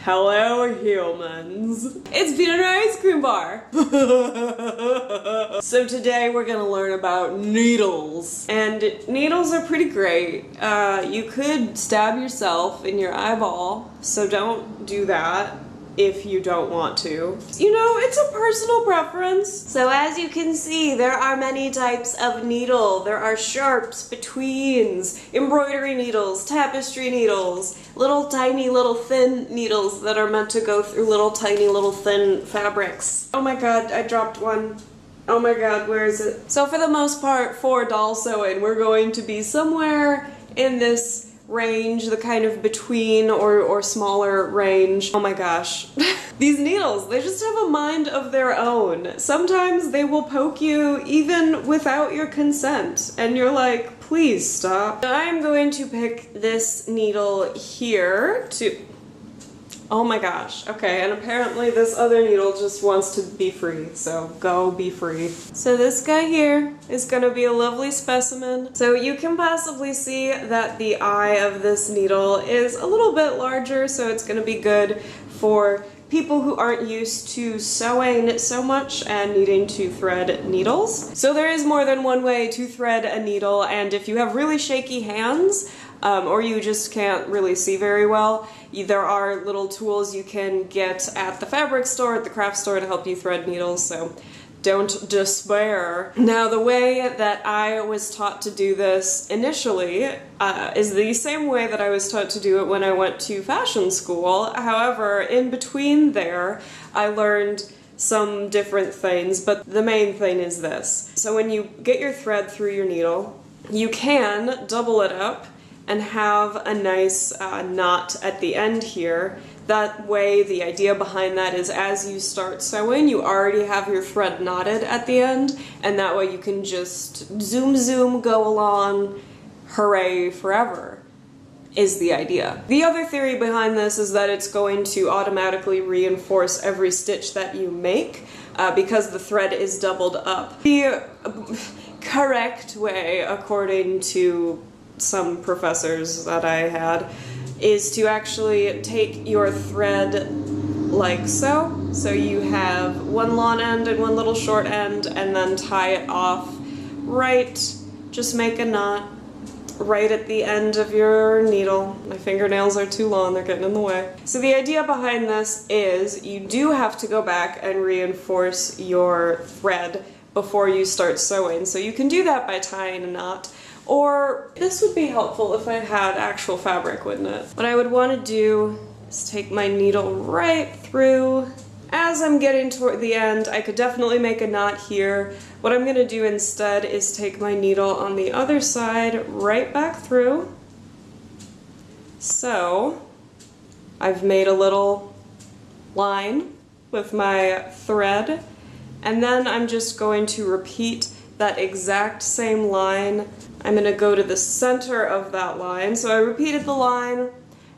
Hello, humans. It's Peanut and Ice Cream Bar. So today we're gonna learn about needles. And needles are pretty great. You could stab yourself in your eyeball, so don't do that if you don't want to. You know, it's a personal preference. So as you can see, there are many types of needle. There are sharps, betweens, embroidery needles, tapestry needles, little tiny little thin needles that are meant to go through little tiny little thin fabrics. Oh my god, I dropped one. Oh my god, where is it? So for the most part, for doll sewing, we're going to be somewhere in this range, the kind of between or smaller range. Oh my gosh. These needles, they just have a mind of their own. Sometimes they will poke you even without your consent, and you're like, please stop. I'm going to pick this needle here to... Oh my gosh, okay, and apparently this other needle just wants to be free, so go be free. So this guy here is gonna be a lovely specimen. So you can possibly see that the eye of this needle is a little bit larger, so it's gonna be good for people who aren't used to sewing so much and needing to thread needles. So there is more than one way to thread a needle, and if you have really shaky hands, or you just can't really see very well, there are little tools you can get at the fabric store, at the craft store to help you thread needles, so don't despair. Now the way that I was taught to do this initially is the same way that I was taught to do it when I went to fashion school. However, in between there, I learned some different things, but the main thing is this. So when you get your thread through your needle, you can double it up and have a nice knot at the end here. That way, the idea behind that is as you start sewing, you already have your thread knotted at the end, and that way you can just zoom zoom, go along, hooray forever, is the idea. The other theory behind this is that it's going to automatically reinforce every stitch that you make because the thread is doubled up. The correct way, according to some professors that I had, is to actually take your thread like so. So you have one long end and one little short end, and then tie it off right, just make a knot right at the end of your needle. My fingernails are too long, they're getting in the way. So the idea behind this is you do have to go back and reinforce your thread before you start sewing. So you can do that by tying a knot. Or this would be helpful if I had actual fabric, wouldn't it? What I would want to do is take my needle right through. As I'm getting toward the end, I could definitely make a knot here. What I'm going to do instead is take my needle on the other side right back through. So I've made a little line with my thread, and then I'm just going to repeat that exact same line. I'm going to go to the center of that line. So I repeated the line,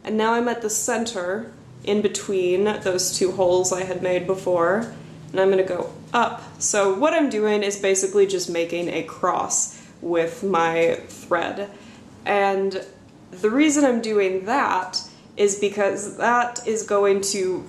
and now I'm at the center in between those two holes I had made before, and I'm going to go up. So what I'm doing is basically just making a cross with my thread. And the reason I'm doing that is because that is going to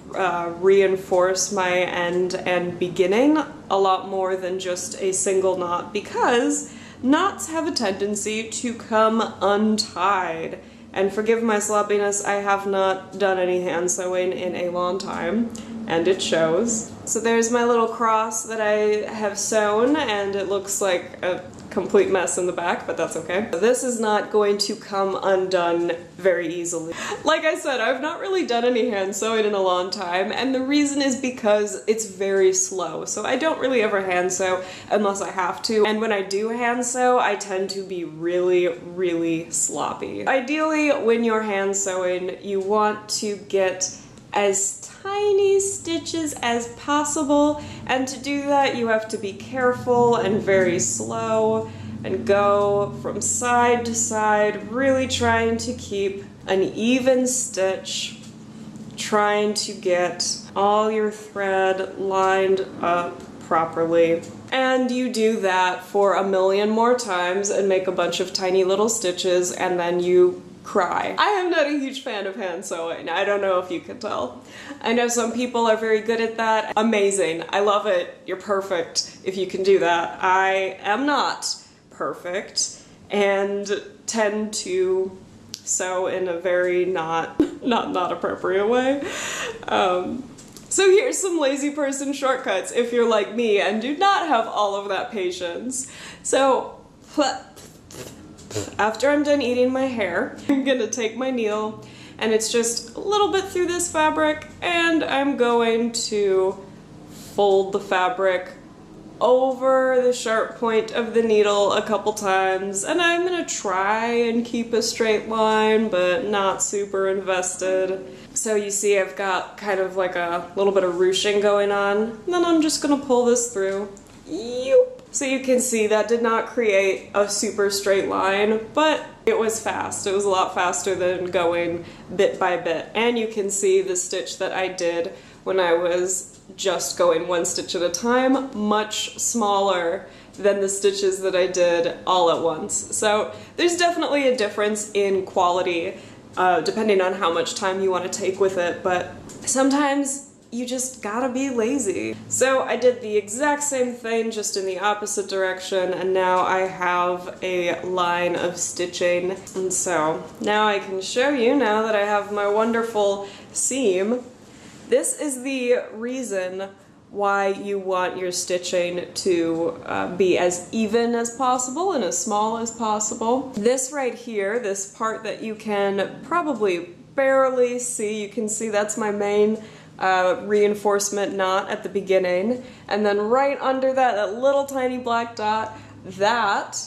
reinforce my end and beginning a lot more than just a single knot, because knots have a tendency to come untied. And forgive my sloppiness, I have not done any hand sewing in a long time, and it shows. So there's my little cross that I have sewn, and it looks like a complete mess in the back, but that's okay. This is not going to come undone very easily. Like I said, I've not really done any hand sewing in a long time, and the reason is because it's very slow. So I don't really ever hand sew unless I have to, and when I do hand sew, I tend to be really, really sloppy. Ideally, when you're hand sewing, you want to get as tiny stitches as possible, and to do that you have to be careful and very slow and go from side to side, really trying to keep an even stitch, trying to get all your thread lined up properly. And you do that for a million more times and make a bunch of tiny little stitches, and then you cry. I am not a huge fan of hand sewing. I don't know if you can tell. I know some people are very good at that. Amazing. I love it. You're perfect if you can do that. I am not perfect and tend to sew in a very not appropriate way. So here's some lazy person shortcuts if you're like me and do not have all of that patience. So after I'm done eating my hair, I'm gonna take my needle, and it's just a little bit through this fabric, and I'm going to fold the fabric over the sharp point of the needle a couple times, and I'm gonna try and keep a straight line, but not super invested. So you see I've got kind of like a little bit of ruching going on, and then I'm just gonna pull this through. Yoop. So you can see that did not create a super straight line, but it was fast. It was a lot faster than going bit by bit. And you can see the stitch that I did when I was just going one stitch at a time, much smaller than the stitches that I did all at once. So there's definitely a difference in quality, depending on how much time you want to take with it, but sometimes you just gotta be lazy. So I did the exact same thing, just in the opposite direction, and now I have a line of stitching. And so now I can show you, now that I have my wonderful seam. This is the reason why you want your stitching to be as even as possible and as small as possible. This right here, this part that you can probably barely see, you can see that's my main reinforcement knot at the beginning, and then right under that, that little tiny black dot, that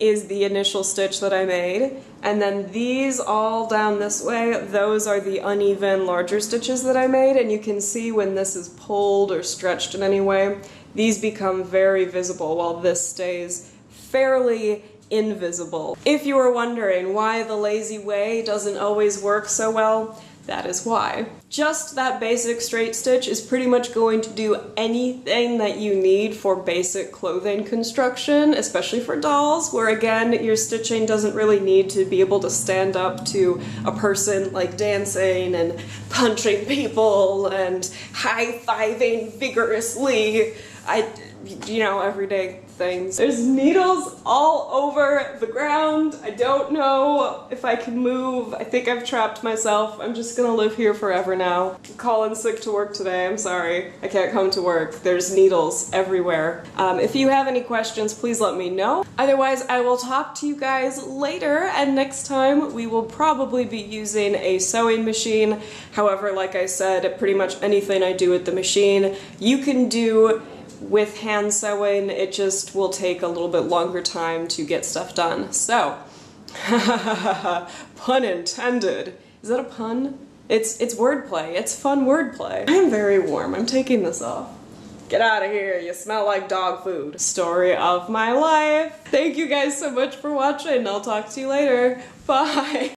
is the initial stitch that I made, and then these all down this way, those are the uneven larger stitches that I made, and you can see when this is pulled or stretched in any way, these become very visible while this stays fairly invisible. If you were wondering why the lazy way doesn't always work so well, that is why. Just that basic straight stitch is pretty much going to do anything that you need for basic clothing construction, especially for dolls, where again, your stitching doesn't really need to be able to stand up to a person like dancing and punching people and high-fiving vigorously. You know, everyday things. There's needles all over the ground. I don't know if I can move. I think I've trapped myself. I'm just gonna live here forever now. I'm calling sick to work today. I'm sorry. I can't come to work. There's needles everywhere. If you have any questions, please let me know. Otherwise, I will talk to you guys later, and next time we will probably be using a sewing machine. However, like I said, pretty much anything I do with the machine, you can do with hand sewing. It just will take a little bit longer time to get stuff done. So, pun intended. Is that a pun? It's wordplay. It's fun wordplay. I'm very warm. I'm taking this off. Get out of here. You smell like dog food. Story of my life. Thank you guys so much for watching. I'll talk to you later. Bye.